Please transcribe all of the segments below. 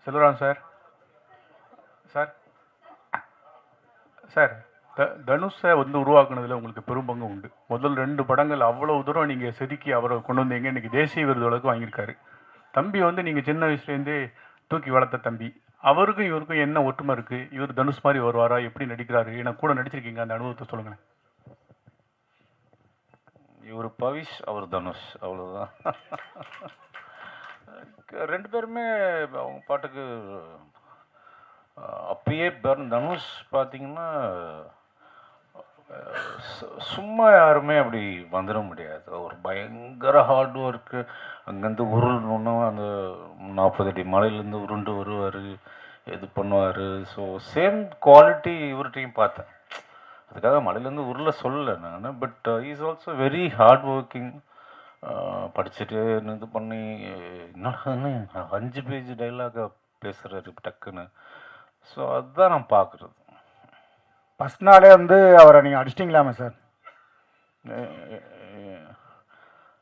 Selvaraj sir. Sir sir தனுஷை வந்து உருவாக்குனதில் உங்களுக்கு பெரும் பங்கு உண்டு. முதல் 2 படங்கள் அவ்வளோ தூரம் நீங்கள் செதுக்கி அவரை கொண்டு வந்தீங்க. இன்றைக்கி தேசிய விருது அளவுக்கு வாங்கியிருக்காரு. தம்பி வந்து நீங்கள் சின்ன வயசுலேருந்தே தூக்கி வளர்த்த தம்பி. அவருக்கும் இவருக்கும் என்ன ஒற்றுமை இருக்குது? இவர் தனுஷ் மாதிரி வருவாரா? எப்படி நடிக்கிறாரு? ஏன்னா கூட நடிச்சிருக்கீங்க, அந்த அனுபவத்தை சொல்லுங்களேன். இவர் பவிஷ், அவர் தனுஷ், அவ்வளோதான். 2 பேருமே அவங்க பாட்டுக்கு அப்பயே தனுஷ் பார்த்தீங்கன்னா சும்மா யாருமே அப்படி வந்துட முடியாது. ஒரு பயங்கர ஹார்ட் ஒர்க்கு. அங்கேருந்து உருளணும், அந்த 40 அடி மலையிலேருந்து உருண்டு வருவார், இது பண்ணுவார். ஸோ சேம் குவாலிட்டி இவர்கிட்டையும் பார்த்தேன். அதுக்காக மலையிலேருந்து உருள சொல்லலை நான். But is also very hard working. படிச்சுட்டு இது பண்ணி என்னடான்னு 5 பேஜ் டைலாக பேசுகிறாரு டக்குன்னு. ஸோ அதுதான் நான் பார்க்குறது. ஃபஸ்ட் நாளே வந்து அவரை நீங்கள் அடிச்சிட்டிங்களாமே சார்?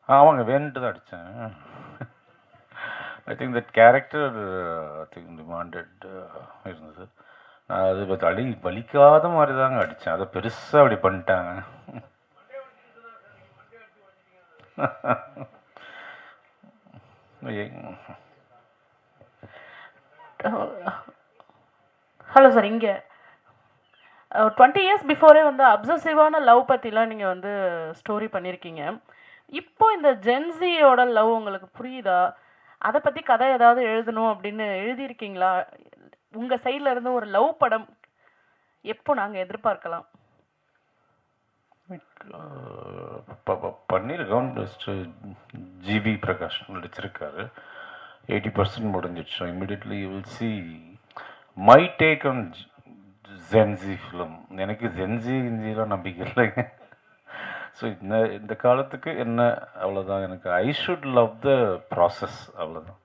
ஆமாங்க, வேணுட்டு தான் அடித்தேன். I think that character I think demanded இருந்தது. நான் அது வலிக்காத மாதிரி தாங்க அடித்தேன். அதை பெருசாக அப்படி பண்ணிட்டாங்க. ஹலோ சார், இங்கே 20 இயர்ஸ் பிஃபோரே வந்து அப்சசிவான லவ் பற்றிலாம் நீங்கள் வந்து ஸ்டோரி பண்ணியிருக்கீங்க. இப்போ இந்த ஜென்சியோட லவ் உங்களுக்கு புரியுதா? அதை பற்றி கதை ஏதாவது எழுதணும் அப்படின்னு எழுதியிருக்கீங்களா? உங்கள் சைடில் இருந்து ஒரு லவ் படம் எப்போ நாங்கள் எதிர்பார்க்கலாம்? பண்ணியிருக்கோம். ஜிவி பிரகாஷ் நடிச்சிருக்காரு. 80% முடிஞ்சிடுச்சு. Immediately you will see my take on Gen Z film. எனக்கு ஜென்சிலாம் நம்பிக்கை இல்லைங்க. ஸோ இந்த காலத்துக்கு என்ன, அவ்வளோதான். எனக்கு I should love the process, அவ்வளோதான்.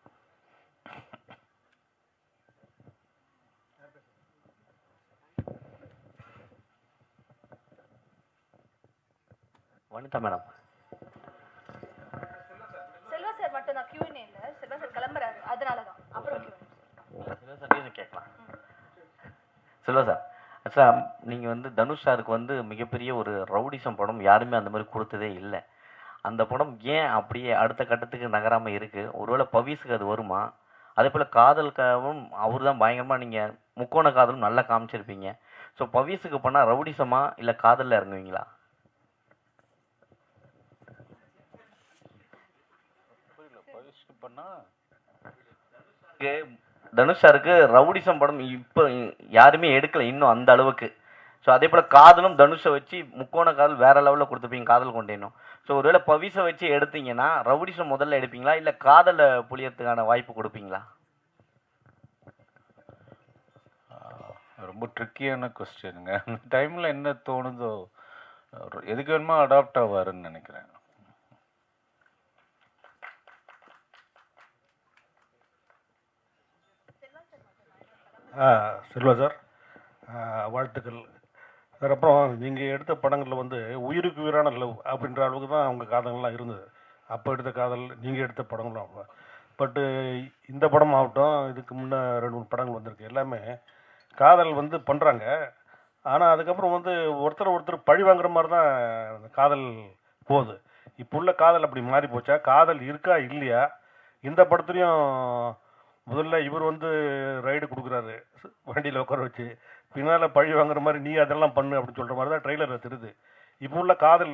வனிதா மேடம். செல்வா சார் மட்டும் தான் Q&A இல்ல. செல்வா சார் கிளம்புறாரு, அதனால தான். அப்புறம் செல்வா சார் கேட்கலாம். செல்வா சார், சார் நீங்கள் வந்து தனுஷ் சாருக்கு வந்து மிகப்பெரிய ஒரு ரவுடிசம் படம் யாருமே அந்த மாதிரி கொடுத்ததே இல்லை. அந்த படம் ஏன் அப்படியே அடுத்த கட்டத்துக்கு நகராமல் இருக்குது? ஒருவேளை பவிஸுக்கு அது வருமா? அதே போல் காதலுக்காகவும் அவர் தான் பயங்கரமாக, நீங்கள் முக்கோண காதலும் நல்லா காமிச்சிருப்பீங்க. ஸோ பவிஸுக்கு பண்ணால் ரவுடிசமா இல்லை காதலில் இறங்குவீங்களா? தனுஷ் சாருக்கு ரவுடிசம் படம் இப்போ யாருமே எடுக்கல இன்னும் அந்த அளவுக்கு. ஸோ அதே போல் காதலும் தனுஷை வச்சு முக்கோண காதல் வேற லெவலில் கொடுத்துப்பீங்க, காதல் கொண்டேனும். ஸோ ஒருவேளை பவிஸை வச்சு எடுத்தீங்கன்னா ரவுடிசம் முதல்ல எடுப்பீங்களா இல்லை காதலை புளியறதுக்கான வாய்ப்பு கொடுப்பீங்களா? ரொம்ப ட்ரிக்கியான கொஸ்டினுங்க. அந்த டைமில் என்ன தோணுதோ எதுக்கு வேணுமோ அடாப்ட் ஆவாருன்னு நினைக்கிறேன். செல்வா சார், வாழ்த்துக்கள் சார். அப்புறம் நீங்கள் எடுத்த படங்களில் வந்து உயிருக்கு உயிரான லவ் அப்படின்ற அளவுக்கு தான் அவங்க காதல்கள்லாம் இருந்தது. அப்போ எடுத்த காதல், நீங்கள் எடுத்த படங்கள்லாம். பட்டு இந்த படம் ஆகட்டும், இதுக்கு முன்னே 2-3 படங்கள் வந்திருக்கு. எல்லாமே காதல் வந்து பண்ணுறாங்க. ஆனால் அதுக்கப்புறம் வந்து ஒருத்தர் பழி வாங்குற மாதிரி தான் காதல் போகுது. இப்போ உள்ள காதல் அப்படி மாறி போச்சா? காதல் இருக்கா இல்லையா? இந்த படத்துலையும் முதல்ல இவர் வந்து ரைடு கொடுக்குறாரு வண்டியில் உட்கார வச்சு, பின்னால் பழி வாங்குற மாதிரி நீ அதெல்லாம் பண்ணு அப்படின்னு சொல்கிற மாதிரி தான் ட்ரெய்லரில் தெரியுது. இப்போ உள்ள காதல்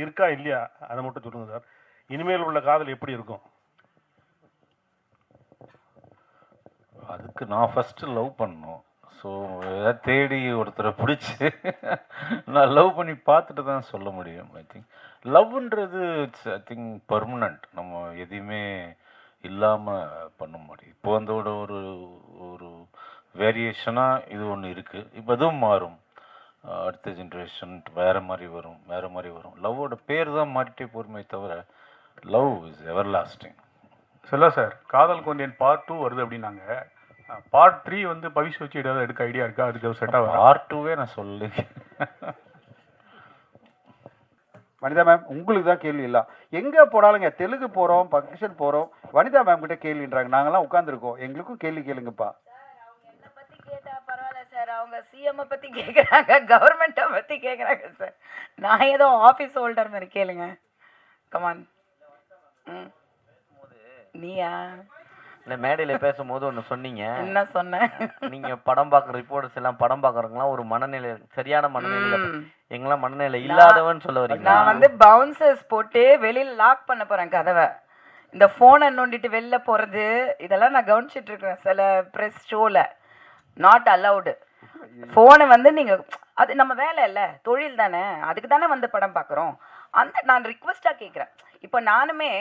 இருக்கா இல்லையா அதை மட்டும் சொல்லுங்கள் சார். இனிமேல் உள்ள காதல் எப்படி இருக்கும்? அதுக்கு நான் ஃபஸ்ட்டு லவ் பண்ணணும். ஸோ ஏதாவது தேடி ஒருத்தரை பிடிச்சி நான் லவ் பண்ணி பார்த்துட்டு தான் சொல்ல முடியும். ஐ திங்க் லவ்ன்றது இட்ஸ் ஐ திங்க் பர்மனண்ட். நம்ம எதையுமே இல்லாமல் பண்ண முடியும். இப்போ வந்து ஒரு ஒரு வேரியேஷனாக இது ஒன்று இருக்குது. இப்போ அதுவும் மாறும். அடுத்த ஜென்ரேஷன் வேறு மாதிரி வரும். லவ்வோட பேர் தான் மாறிட்டே போருமே தவிர லவ் இஸ் எவர் லாஸ்டிங். சொல்ல சார், காதல் கொண்டேன் பார்ட் 2 வருது அப்படின்னாங்க. பார்ட் 3 வந்து பவிஷ் வச்சு ஏதாவது எடுக்க ஐடியா இருக்கா? அதுக்கு செட்டாக பார்ட் 2வே நான் சொல்லி வனிதா மேம் உங்களுக்கு தான் கேள்வி இல்லை. எங்கே போனாலுங்க தெலுங்கு போகிறோம், ஃபங்க்ஷன் போகிறோம், வனிதா மேம் கிட்ட கேள்வின்றாங்க. நாங்களாம் உட்காந்துருக்கோம், எங்களுக்கும் கேள்வி கேளுங்கப்பா. என்னை பற்றி கேட்டால் பரவாயில்ல சார், அவங்க சிஎம்ஐ பற்றி கேட்குறாங்க, கவர்மெண்ட்டை பற்றி கேட்குறாங்க சார். நான் ஏதோ ஆஃபீஸ் ஹோல்டர் மாதிரி கேளுங்க. கமான். நீயா இல்லை மேடையில் பேசும்போது ஒன்று சொன்னீங்க. என்ன சொன்னேன்? நீங்கள் படம் பார்க்குற ரிப்போர்ட்டர்ஸ் எல்லாம் படம் பார்க்குறவங்களாம் ஒரு மனநிலை, சரியான மனநிலையில், எங்கெல்லாம் மனநிலை இல்லாதவன்னு சொல்ல வரீங்க. நான் வந்து பவுன்சர்ஸ் போட்டு வெளியில் லாக் பண்ண போகிறேன் கதவை. இந்த ஃபோனை நோண்டிட்டு வெளில போகிறது இதெல்லாம் நான் கவனிச்சிட்டு இருக்கிறேன் சில ப்ரெஸ் ஷோவில். Not allowed. ஃபோனை வந்து நீங்கள், அது நம்ம வேலை இல்லை, தொழில் தானே, அதுக்கு தானே வந்து படம் பார்க்குறோம். நான் ரிக்வெஸ்ட்டாக கேட்குறேன். இப்போ நானுமே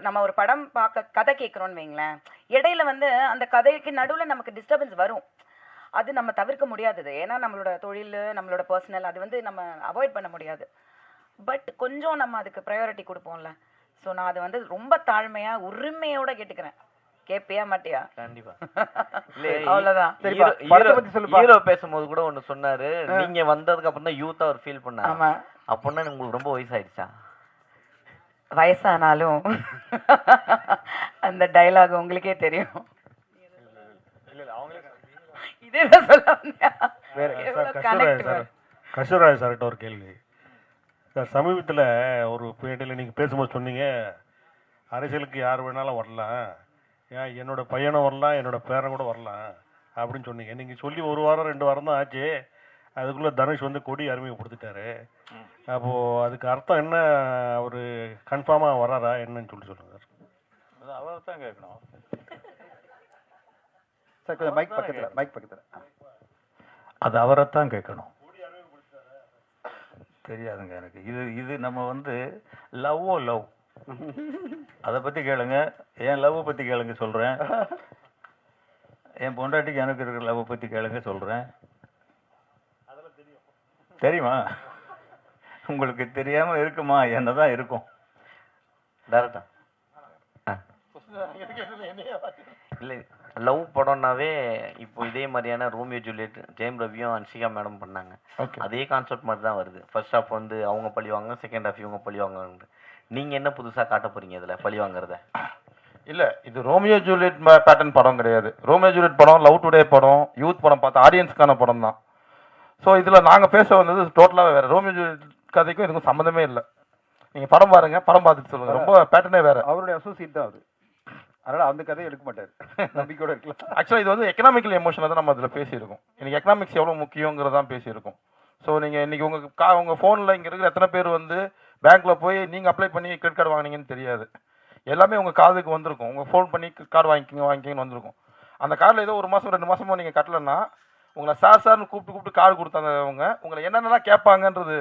நம்ம ஒரு படம் பார்க்க கதை கேட்குறோன்னு வைங்களேன், இடையில வந்து அந்த கதைக்கு நடுவில் நமக்கு டிஸ்டர்பன்ஸ் வரும். அது நம்ம தவிர்க்க முடியாதது. ஏன்னா நம்மளோட தொழில், நம்மளோட பர்சனல், அது வந்து நம்ம அவாய்ட் பண்ண முடியாது. பட் கொஞ்சம் நம்ம அதுக்கு ப்ரையாரிட்டி கொடுப்போம்ல. ஸோ நான் அதை வந்து ரொம்ப தாழ்மையாக உரிமையோட கேட்டுக்கிறேன். கேட்பியா மாட்டியா? கண்டிப்பா. அவ்வளோதான். ஹீரோ பேசும்போது கூட ஒண்ணு சொன்னாரு, நீங்க வந்ததுக்கு அப்புறம் தான் யூத் அவர் ஃபீல் பண்ணாரு. ஆமா. அப்படின்னா உங்களுக்கு ரொம்ப வயசாயிடுச்சா? வயசானாலும் அந்த டைலாக் உங்களுக்கே தெரியும். இதேதான் சொல்ல கஸ்தூராஜ் சார்கிட்ட ஒரு கேள்வி சார். சமீபத்தில் ஒரு பேட்டியில் நீங்கள் பேசும்போது சொன்னீங்க, அரசியலுக்கு யார் வேணாலும் வரலாம், ஏன் என்னோட பையனும் வரலாம், என்னோட பேரன் கூட வரலாம் அப்படின்னு சொன்னீங்க. நீங்கள் சொல்லி 1 வாரம் 2 வாரம் தான் ஆச்சு, அதுக்குள்ளே தனுஷ் வந்து கொடி அறிமுகப்படுத்திட்டாரு. அப்போது அதுக்கு அர்த்தம் என்ன? அவர் கன்ஃபார்மாக வராரா என்னன்னு சொல்லுங்கள் சார். அது அவரை தான் கேட்கணும் சார். கொஞ்சம் மைக் பக்கத்தில். அது அவரைத்தான் கேட்கணும். தெரியாதுங்க எனக்கு. இது நம்ம வந்து லவ் அதை பற்றி கேளுங்க, என் லவ் பற்றி கேளுங்க சொல்கிறேன். என் பொண்டாட்டிக்கு எனக்கு இருக்கிற லவ் பற்றி கேளுங்க சொல்கிறேன். தெரியுமா? உங்களுக்கு தெரியாமல் இருக்குமா? என்னதான் இருக்கும். டேரக்டா இல்லை, லவ் படம்னாவே இப்போ இதே மாதிரியான ரோமியோ ஜூலியட் ஜெயம் ரவியும் அன்ஷிகா மேடம் பண்ணாங்க. அதே கான்செப்ட் மாதிரி தான் வருது. ஃபர்ஸ்ட் ஹாஃப் வந்து அவங்க பழிவாங்க, செகண்ட் ஹாஃப் இவங்க பழிவாங்க. நீங்க என்ன புதுசா காட்ட போறீங்க இதுல பழி வாங்குறத? இல்ல, இது ரோமியோ ஜூலியட் பேட்டர்ன் படம் கிடையாது. ரோமியோ ஜூலியட் படம், லவ் டுடே படம், யூத் படம் பார்த்து ஆடியன்ஸ்க்கான படம் தான். ஸோ இதில் நாங்கள் பேச வந்தது டோட்டலாகவே வேறு. ரோமியோ ஜூலியட் கதைக்கும் இதுக்கும் சம்மந்தமே இல்லை. நீங்கள் படம் பாருங்க, படம் பார்த்துட்டு சொல்லுங்கள். ரொம்ப பேட்டர்னே வேறு. அவருடைய அசோசியேட் தான் அவர், அதனால் அந்த கதையை எடுக்க மாட்டார். நம்பிக்கையோட இருக்கலாம். ஆக்சுவலாக இது வந்து எக்கனாமிக்கல் எமோஷனை தான் நம்ம அதில் பேசியிருக்கோம். இன்னைக்கு எக்கனாமிக்ஸ் எவ்வளோ முக்கியங்கிறதான் பேசியிருக்கோம். ஸோ நீங்கள் இன்றைக்கி உங்கள் ஃபோனில் இங்கே இருக்கிற எத்தனை பேர் வந்து பேங்க்கில் போய் நீங்கள் அப்ளை பண்ணி கிரெடிட் கார்டு வாங்கினீங்கன்னு தெரியாது. எல்லாமே உங்கள் காதுக்கு வந்திருக்கும். உங்கள் ஃபோன் பண்ணி கார்டு வாங்கிக்கிங்கன்னு வந்திருக்கும். அந்த கார்டில் ஏதோ 1 மாதம் 2 மாதமோ நீங்கள் கட்டலைன்னா உங்களை சார்னு கூப்பிட்டு கார்டு கொடுத்தாங்க. உங்களை என்னென்னலாம் கேட்பாங்கன்றது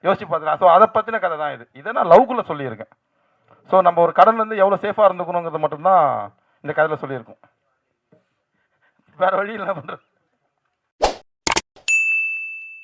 யோசிச்சு பார்த்துக்கலாம். ஸோ அதை பற்றின கதை தான் இது. இதை நான் லவ்க்குள்ளே சொல்லியிருக்கேன். ஸோ நம்ம ஒரு கடன்லேருந்து எவ்வளோ சேஃபாக இருந்துக்கணுங்கிறது மட்டும்தான் இந்த கதையில் சொல்லியிருக்கோம். வேறு வழி இல்லை பண்ணுறது.